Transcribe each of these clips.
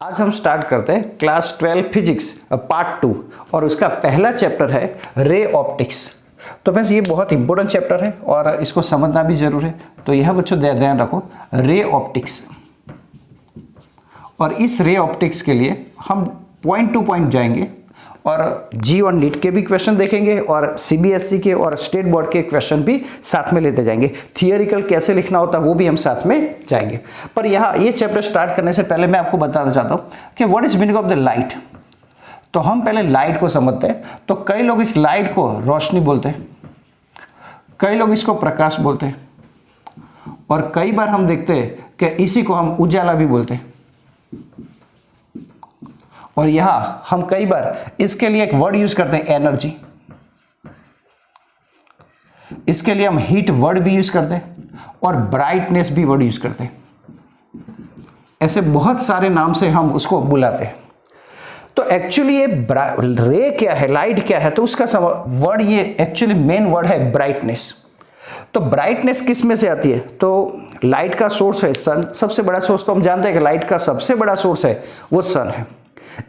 आज हम स्टार्ट करते हैं क्लास 12 फिजिक्स पार्ट 2 और उसका पहला चैप्टर है रे ऑप्टिक्स। तो बस ये बहुत इंपॉर्टेंट चैप्टर है और इसको समझना भी जरूर है। तो यह बच्चों ध्यान रखो, रे ऑप्टिक्स। और इस रे ऑप्टिक्स के लिए हम पॉइंट टू पॉइंट जाएंगे और जी और नीट के भी क्वेश्चन देखेंगे और सीबीएसई के और स्टेट बोर्ड के क्वेश्चन भी साथ में लेते जाएंगे। थियोरिकल कैसे लिखना होता है वो भी हम साथ में जाएंगे। पर यहाँ ये चैप्टर स्टार्ट करने से पहले मैं आपको बताना चाहता हूँ कि what is meaning of the light. तो हम पहले लाइट को समझते हैं। तो कई लोग इस लाइट को रोशनी बोलते हैं, कई लोग इसको प्रकाश बोलते हैं और कई बार हम देखते हैं कि इसी को हम उजाला भी बोलते हैं। और यहां हम कई बार इसके लिए एक वर्ड यूज करते हैं एनर्जी। इसके लिए हम हीट वर्ड भी यूज करते हैं और ब्राइटनेस भी वर्ड यूज करते हैं। ऐसे बहुत सारे नाम से हम उसको बुलाते हैं। तो एक्चुअली ये रे क्या है, लाइट क्या है, तो उसका वर्ड ये एक्चुअली मेन वर्ड है ब्राइटनेस। तो ब्राइटनेस किस में से आती है? तो लाइट का सोर्स है सन। सबसे बड़ा सोर्स तो हम जानते हैं कि लाइट का सबसे बड़ा सोर्स है वो सन है।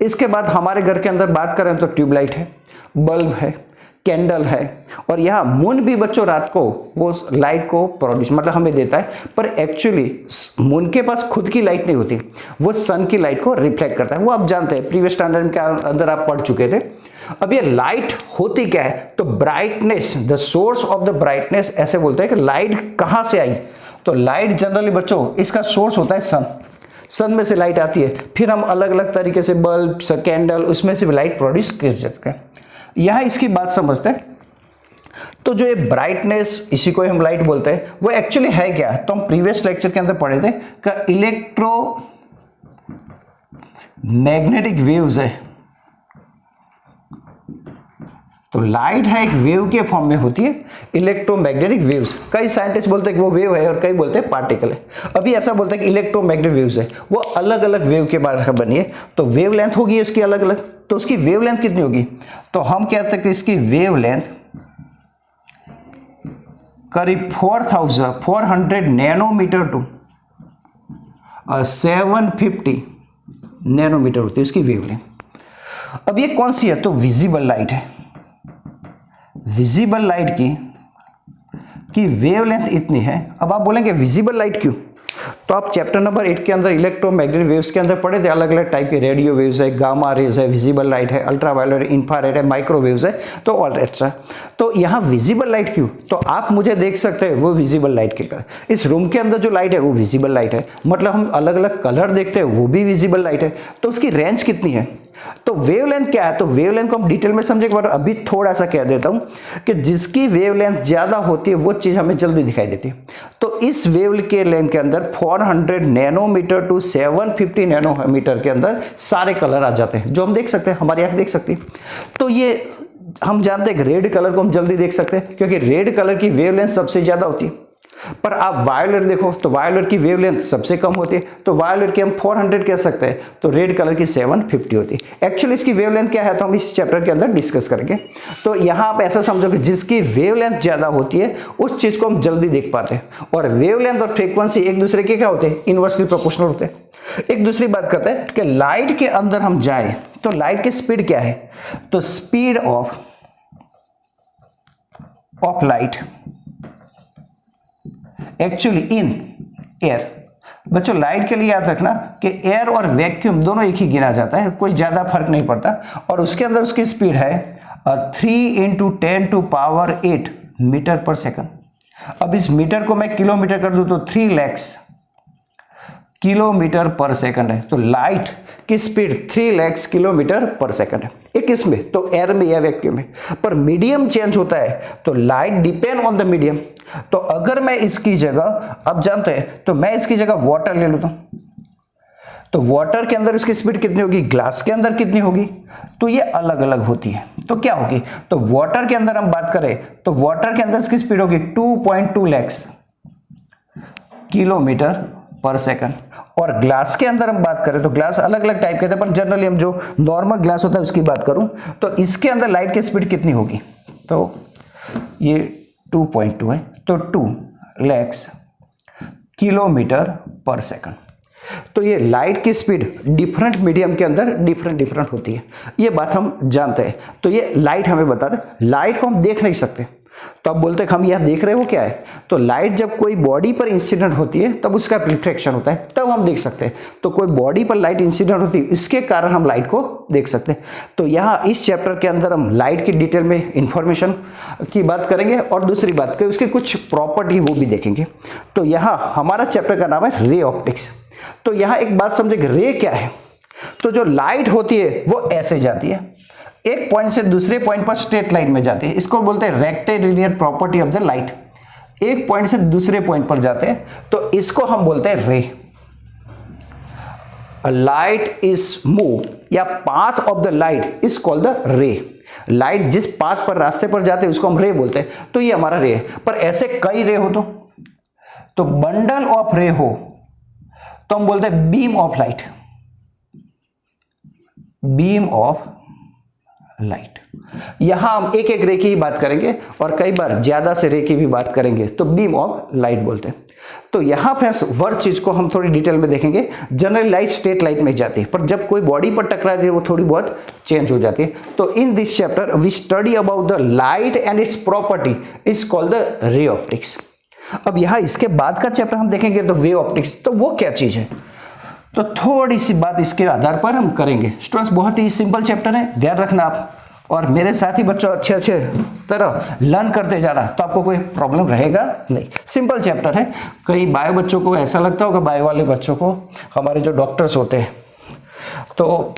इसके बाद हमारे घर के अंदर बात करें तो ट्यूबलाइट है, बल्ब है, कैंडल है और यहाँ मून भी बच्चों रात को वो लाइट को प्रोड्यूस मतलब हमें देता है। पर एक्चुअली मून के पास खुद की लाइट नहीं होती, वो सन की लाइट को रिफ्लेक्ट करता है। वो आप जानते हैं, प्रीवियस स्टैंडर्ड के अंदर आप पढ़ चुके थे। अब ये लाइट होती क्या है? तो brightness, the source of the brightness, ऐसे बोलते हैं कि लाइट कहाँ से आई। तो लाइट जनरली बच्चों इसका सोर्स होता है सन। सन में से लाइट आती है, फिर हम अलग अलग तरीके से बल्ब, कैंडल, उसमें से लाइट प्रोड्यूस कर सकते हैं। यहाँ इसकी बात समझते हैं। तो जो ये ब्राइटनेस, इसी को हम लाइट बोलते हैं, वो एक्चुअली है क्या? तो हम प्रीवियस लेक्चर के अंदर पढ़े थे कि इलेक्ट्रो मैग्नेटिक वेव्स है। तो लाइट है एक वेव के फॉर्म में होती है, इलेक्ट्रोमैग्नेटिक वेव्स। कई साइंटिस्ट बोलते हैं कि वो वेव है और कई बोलते हैं पार्टिकल है। अभी ऐसा बोलते हैं कि इलेक्ट्रोमैग्नेटिक वेव्स है, वो अलग अलग वेव के बारे में बनी है। तो वेव लेंथ होगी उसकी अलग अलग। तो उसकी वेव लेंथ कितनी होगी? तो हम कहते हैं कि इसकी वेव लेंथ करीब 400 नैनोमीटर टू 750 नैनोमीटर होती है उसकी वेव लेंथ। अब ये कौन सी है? तो विजिबल लाइट है। विजिबल लाइट की वेवलेंथ इतनी है। अब आप बोलेंगे विजिबल लाइट क्यों? तो आप चैप्टर नंबर 8 के अंदर इलेक्ट्रोमैग्नेटिक वेव्स के अंदर पढ़े थे, अलग अलग टाइप के रेडियो वेव्स है, गामा रेज है, विजिबल लाइट है, अल्ट्रावायलेट, इंफ्रारेड है, माइक्रोवेव्स है, तो ऑल एक्स्ट्रा। तो यहाँ विजिबल लाइट क्यों? तो आप मुझे देख सकते हैं वो विजिबल लाइट के कारण। इस रूम के अंदर जो लाइट है वो विजिबल लाइट है, मतलब हम अलग अलग कलर देखते हैं वो भी विजिबल लाइट है। तो उसकी रेंज कितनी है? तो वेवलेंथ क्या है? तो वेवलेंथ को हम डिटेल में समझेंगे, पर अभी थोड़ा सा कह देता हूं कि जिसकी वेवलेंथ ज्यादा होती है वो चीज हमें जल्दी दिखाई देती है। तो इस वेव के लेंथ के अंदर 400 नैनोमीटर टू 750 नैनोमीटर के अंदर सारे कलर आ जाते हैं जो हम देख सकते हैं, हमारी आंख देख सकती है। तो ये हम जानते हैं कि रेड कलर को हम जल्दी देख सकते हैं क्योंकि रेड कलर की वेवलेंथ सबसे ज्यादा होती है। पर आप वायोलेट देखो तो वायोलेट की वेवलेंथ सबसे कम होती है, तो वायोलेट की हम 400 कह सकते हैं, तो रेड कलर की 750 होती है। एक्चुअली इसकी वेवलेंथ क्या है तो हम इस चैप्टर के अंदर डिस्कस करेंगे। तो यहाँ आप ऐसा समझो कि जिसकी वेवलेंथ ज्यादा होती है उस चीज को हम जल्दी देख पाते हैं। और वेवलेंथ और फ्रीक्वेंसी एक दूसरे के क्या होते हैं? इनवर्सली प्रोपोर्शनल होते हैं। एक दूसरी बात करते हैं कि लाइट के अंदर हम जाए तो लाइट की स्पीड क्या है? तो speed of light actually in air. बच्चों लाइट के लिए याद रखना कि एयर और वैक्यूम दोनों एक ही गिना जाता है, कोई ज्यादा फर्क नहीं पड़ता। और उसके अंदर उसकी स्पीड है 3 × 10⁸ मीटर पर सेकंड। अब इस मीटर को मैं किलोमीटर कर दूं तो 3 लाख किलोमीटर पर सेकंड है। तो लाइट की स्पीड 3 लाख किलोमीटर पर सेकंड है एक इसमें, तो एयर में या वैक्यूम में। पर मीडियम चेंज होता है तो light depend on the medium. तो अगर मैं इसकी जगह, अब जानते हैं, तो मैं इसकी जगह वाटर ले लेता हूं तो वाटर के अंदर इसकी स्पीड कितनी होगी, ग्लास के अंदर कितनी होगी, तो ये अलग अलग होती है। तो क्या होगी? तो वाटर के अंदर हम बात करें तो वाटर के अंदर इसकी स्पीड होगी 2.2 लाख किलोमीटर पर सेकंड। और ग्लास के अंदर हम बात करें तो ग्लास अलग अलग टाइप के थे, पर जनरली हम जो नॉर्मल ग्लास होता है उसकी बात करूं तो इसके अंदर लाइट की स्पीड कितनी होगी? तो ये 2.2 है, तो 2 लाख किलोमीटर पर सेकंड। तो ये लाइट की स्पीड डिफरेंट मीडियम के अंदर डिफरेंट होती है, ये बात हम जानते हैं। तो ये लाइट हमें बता दे, लाइट को हम देख नहीं सकते, तो आप बोलते हैं हम यह देख रहे हो क्या है, तो लाइट जब कोई बॉडी पर इंसिडेंट होती है तब उसका रिफ्लेक्शन होता है, तब हम देख सकते हैं। तो कोई बॉडी पर लाइट इंसिडेंट होती है, इसके कारण हम लाइट को देख सकते हैं। तो यहाँ इस चैप्टर के अंदर हम लाइट की डिटेल में इंफॉर्मेशन की बात करेंगे और दूसरी बात करें उसकी कुछ प्रॉपर्टी वो भी देखेंगे। तो यहाँ हमारा चैप्टर का नाम है रे ऑप्टिक्स। तो यहाँ एक बात समझे, रे क्या है, तो जो लाइट होती है वो ऐसे जाती है, एक पॉइंट से दूसरे पॉइंट पर स्ट्रेट लाइन में जाती है, इसको बोलते हैं rectilinear property of the light. एक पॉइंट से दूसरे पॉइंट पर जाते हैं तो इसको हम बोलते हैं रे। लाइट इज मूव या path of the light is called the रे। लाइट जिस पाथ पर रास्ते पर जाते हैं उसको हम रे बोलते हैं, तो ये हमारा रे है। पर ऐसे कई रे हो तो बंडल ऑफ रे हो तो हम बोलते हैं beam of light, beam of light. यहां हम एक एक रे की ही बात करेंगे और कई बार ज्यादा से रे की भी बात करेंगे, तो बीम ऑफ लाइट बोलते हैं। तो यहां फ्रेंड्स वर्ड चीज को हम थोड़ी डिटेल में देखेंगे। जनरली लाइट स्ट्रेट लाइट में जाती है, पर जब कोई बॉडी पर टकराती है वो थोड़ी बहुत चेंज हो जाती है। तो in this chapter we study about the light and its property is called the ray optics. अब यहां इसके बाद का चैप्टर हम देखेंगे तो वेव ऑप्टिक्स, तो वो क्या चीज है, तो थोड़ी सी बात इसके आधार पर हम करेंगे। स्टूडेंट्स बहुत ही सिंपल चैप्टर है, ध्यान रखना आप, और मेरे साथ ही बच्चों अच्छे तरह लर्न करते जा रहा तो आपको कोई प्रॉब्लम रहेगा नहीं। सिंपल चैप्टर है। कई बायो बच्चों को ऐसा लगता होगा, बायो वाले बच्चों को, हमारे जो डॉक्टर्स होते हैं, तो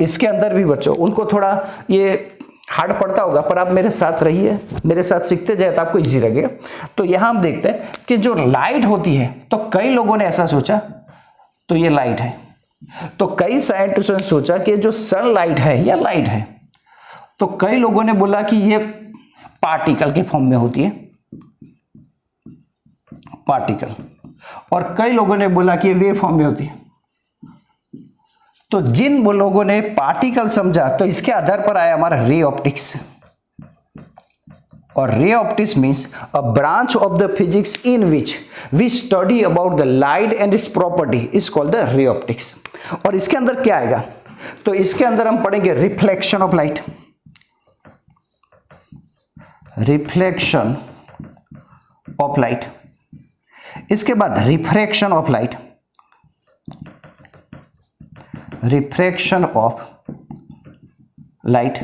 इसके अंदर भी बच्चों उनको थोड़ा ये हार्ड पड़ता होगा, पर आप मेरे साथ रहिए, मेरे साथ सीखते जाए तो आपको इजी लगेगा। तो यहाँ हम देखते हैं कि जो लाइट होती है, तो कई लोगों ने ऐसा सोचा तो ये लाइट है, तो कई साइंटिस्टों ने सोचा कि जो सनलाइट है या लाइट है, तो कई लोगों ने बोला कि ये पार्टिकल के फॉर्म में होती है, पार्टिकल, और कई लोगों ने बोला कि ये वेव फॉर्म में होती है। तो जिन वो लोगों ने पार्टिकल समझा तो इसके आधार पर आया हमारा रे ऑप्टिक्स। और ray optics means a branch of the physics in which we study about the light and its property is called the ray optics. और इसके अंदर क्या आएगा, तो इसके अंदर हम पढ़ेंगे reflection of light, reflection of light, इसके बाद refraction of light, refraction of light.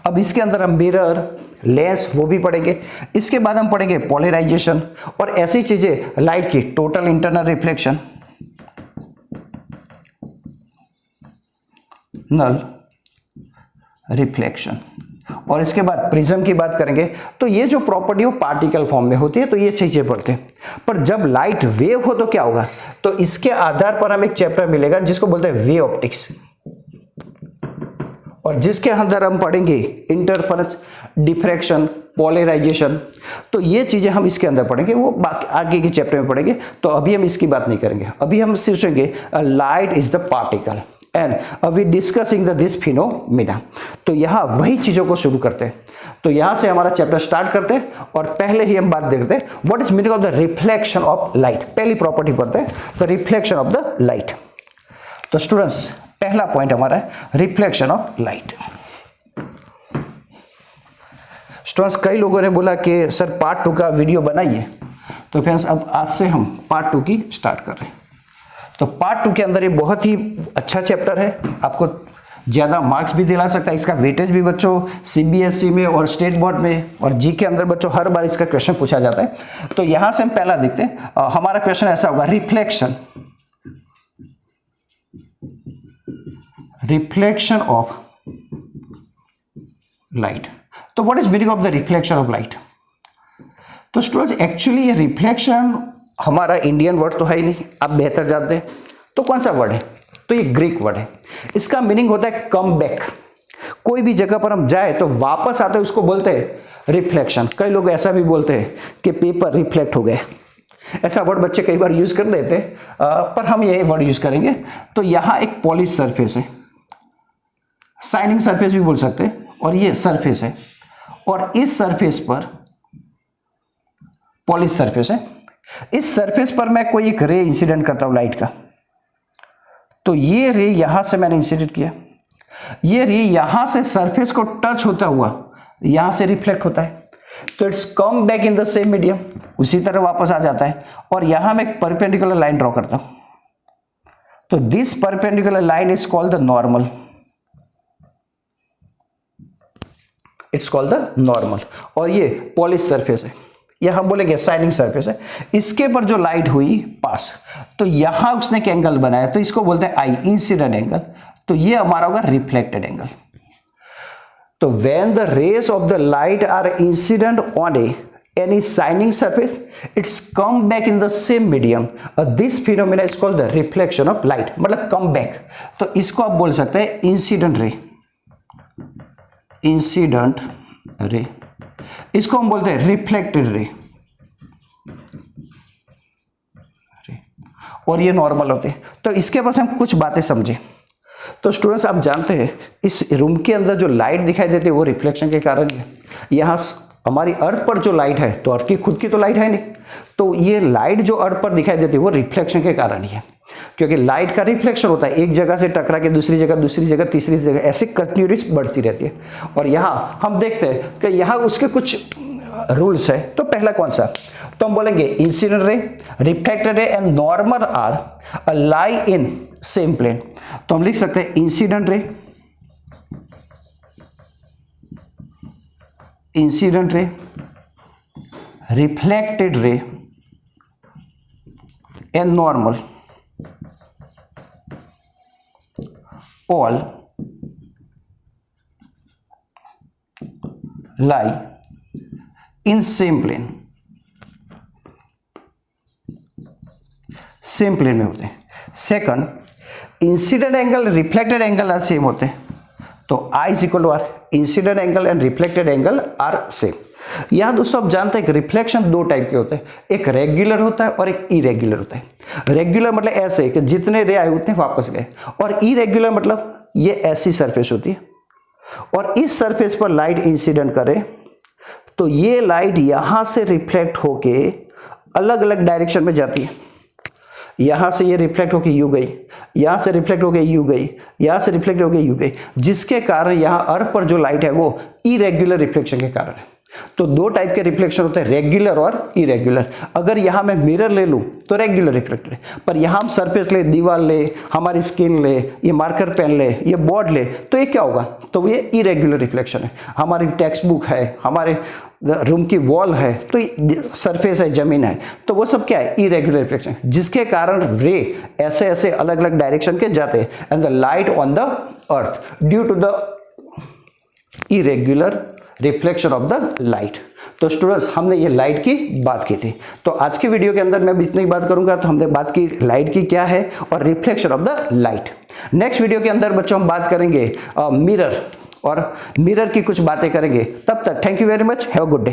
अब इसके अंदर हम मिरर, लेंस वो भी पढ़ेंगे। इसके बाद हम पढ़ेंगे पोलराइजेशन और ऐसी चीजें लाइट की, टोटल इंटरनल रिफ्लेक्शन, नल रिफ्लेक्शन, और इसके बाद प्रिज्म की बात करेंगे। तो ये जो प्रॉपर्टी हो पार्टिकल फॉर्म में होती है, तो ये चीजें पढ़ते हैं। पर जब लाइट वेव हो तो क्या होगा, तो इसके आधार पर हम एक चैप्टर मिलेगा जिसको बोलते हैं वेव ऑप्टिक्स, और जिसके अंदर हम पढ़ेंगे इंटरफेरेंस, डिफ्रैक्शन, पोलराइजेशन। तो ये चीजें हम इसके अंदर पढ़ेंगे, वो आगे के चैप्टर में पढ़ेंगे। तो अभी हम इसकी बात नहीं करेंगे, अभी हम सोचेंगे light is the particle and we discussing this phenomena. तो यहाँ वही चीजों को शुरू करते हैं। तो यहाँ से हमारा चैप्टर स्टार्ट करते हैं और पहले ही हम बात देखते हैं what is meaning of the reflection of light. पहली प्रॉपर्टी पढ़ते हैं, the reflection of the light. तो स्टूडेंट्स पहला पॉइंट हमारा है रिफ्लेक्शन ऑफ लाइट। स्टूडेंट्स कई लोगों ने बोला कि सर पार्ट 2 का वीडियो बनाइए, तो फ्रेंड्स अब आज से हम पार्ट 2 की स्टार्ट कर रहे हैं। तो पार्ट 2 के अंदर ये बहुत ही अच्छा चैप्टर है, आपको ज़्यादा मार्क्स भी दिला सकता है। इसका वेटेज भी बच्चों सीबीएसई में और स्टेट बोर्ड में और जी के अंदर बच्चों हर बार इसका क्वेश्चन पूछा जाता है। तो यहाँ से हम पहला देखते हैं, हमारा क्वेश्चन ऐसा होगा, रिफ्लेक्शन, रिफ्लेक्शन ऑफ लाइट। तो what is meaning of the reflection of light. तो स्टूडेंट्स एक्चुअली ये रिफ्लेक्शन हमारा इंडियन वर्ड तो है ही नहीं, आप बेहतर जानते हैं। तो कौन सा वर्ड है, तो ये ग्रीक वर्ड है। इसका मीनिंग होता है कम बैक। कोई भी जगह पर हम जाए तो वापस आते हैं, उसको बोलते हैं रिफ्लेक्शन। कई लोग ऐसा भी बोलते हैं कि पेपर रिफ्लेक्ट हो गए, ऐसा वर्ड बच्चे कई बार यूज कर लेते हैं, पर हम ये वर्ड यूज करेंगे। तो यहाँ एक पॉलिश सरफेस है, शाइनिंग सरफेस भी बोल सकते हैं, और ये सरफेस है, और इस सरफेस पर पॉलिश सरफेस है। इस सरफेस पर मैं कोई एक रे इंसिडेंट करता हूं लाइट का, तो ये रे यहां से मैंने इंसिडेंट किया, ये रे यहां से सरफेस को टच होता हुआ यहां से रिफ्लेक्ट होता है, तो it's come back in the same medium, उसी तरह वापस आ जाता है। और यहां मैं एक परपेंडिकुलर लाइन ड्रॉ करता हूं, तो this perpendicular line is called the normal, it's called the normal. और ये पॉलिश सरफेस है, ये हम बोलेंगे शाइनिंग सरफेस है, इसके पर जो लाइट हुई पास, तो यहां उसने एक एंगल बनाया, तो इसको बोलते हैं आई, इंसिडेंट एंगल। तो ये हमारा होगा रिफ्लेक्टेड एंगल। तो when the rays of the light are incident on any shining surface, it's come back in the same medium. This phenomena is called the reflection of light, मतलब come back। तो इसको आप बोल सकते हैं incident ray, incident ray. इसको हम बोलते हैं रिफ्लेक्टेड रे, और ये नॉर्मल होते हैं। तो इसके ऊपर से हम कुछ बातें समझे। तो स्टूडेंट्स आप जानते हैं इस रूम के अंदर जो लाइट दिखाई देती है वो रिफ्लेक्शन के कारण है। यहाँ हमारी अर्थ पर जो लाइट है, तो अर्थ की खुद की तो लाइट है नहीं, तो ये लाइट जो अर्थ पर दिखाई देती है वो रिफ्लेक्शन के कारण ही है, क्योंकि लाइट का रिफ्लेक्शन होता है, एक जगह से टकरा के दूसरी जगह तीसरी जगह, ऐसे कंटिन्यूस बढ़ती रहती है। और यहाँ हम देखते हैं कि यहाँ उसके कुछ रूल्स है। तो पहला कौन सा, तो हम बोलेंगे incident ray, reflected ray and normal are lie in same plane. तो हम लिख सकते हैं incident ray, incident ray, reflected ray and normal all lie in same plane, same plane में होते हैं। Second, incident angle reflected angle are same होते हैं, तो I is equal to R, incident angle and reflected angle are same. यहाँ दोस्तों आप जानते हैं कि रिफ्लेक्शन दो टाइप के होते हैं, एक रेगुलर होता है और एक इरेगुलर होता है। रेगुलर मतलब ऐसे कि जितने रे आए उतने वापस गए, और इरेगुलर मतलब ये ऐसी सरफेस होती है और इस सरफेस पर लाइट इंसिडेंट करे तो ये लाइट यहाँ से रिफ्लेक्ट होके अलग अलग डायरेक्शन में जाती है। यहाँ से ये रिफ्लेक्ट होके यू गई, यहाँ से रिफ्लेक्ट होके यू गई, यहाँ से रिफ्लेक्ट होके यू गई, जिसके कारण यहाँ अर्थ पर जो लाइट है वो इरेगुलर रिफ्लेक्शन के कारण है। तो दो टाइप के रिफ्लेक्शन होते हैं, रेगुलर और इरेगुलर। अगर यहाँ मैं मिरर ले लूँ तो रेगुलर रिफ्लेक्टर है, पर यहाँ हम सरफेस ले, दीवार ले, हमारी स्किन ले, ये मार्कर पेन ले, ये बोर्ड ले, तो ये क्या होगा, तो ये इरेगुलर रिफ्लेक्शन है। हमारी टेक्स्ट बुक है, हमारे रूम की वॉल है, तो सरफेस है, जमीन है, तो वो सब क्या है, इरेगुलर रिफ्लेक्शन, जिसके कारण रे ऐसे ऐसे अलग अलग डायरेक्शन के जाते हैं and the light on the earth due to the irregular reflection of the light. तो स्टूडेंट्स हमने ये लाइट की बात की थी। तो आज की वीडियो के अंदर मैं इतनी ही बात करूंगा। तो हमने बात की लाइट की क्या है और reflection of the light. Next video के अंदर बच्चों हम बात करेंगे मिरर, और मिरर की कुछ बातें करेंगे। तब तक thank you very much, have a good day.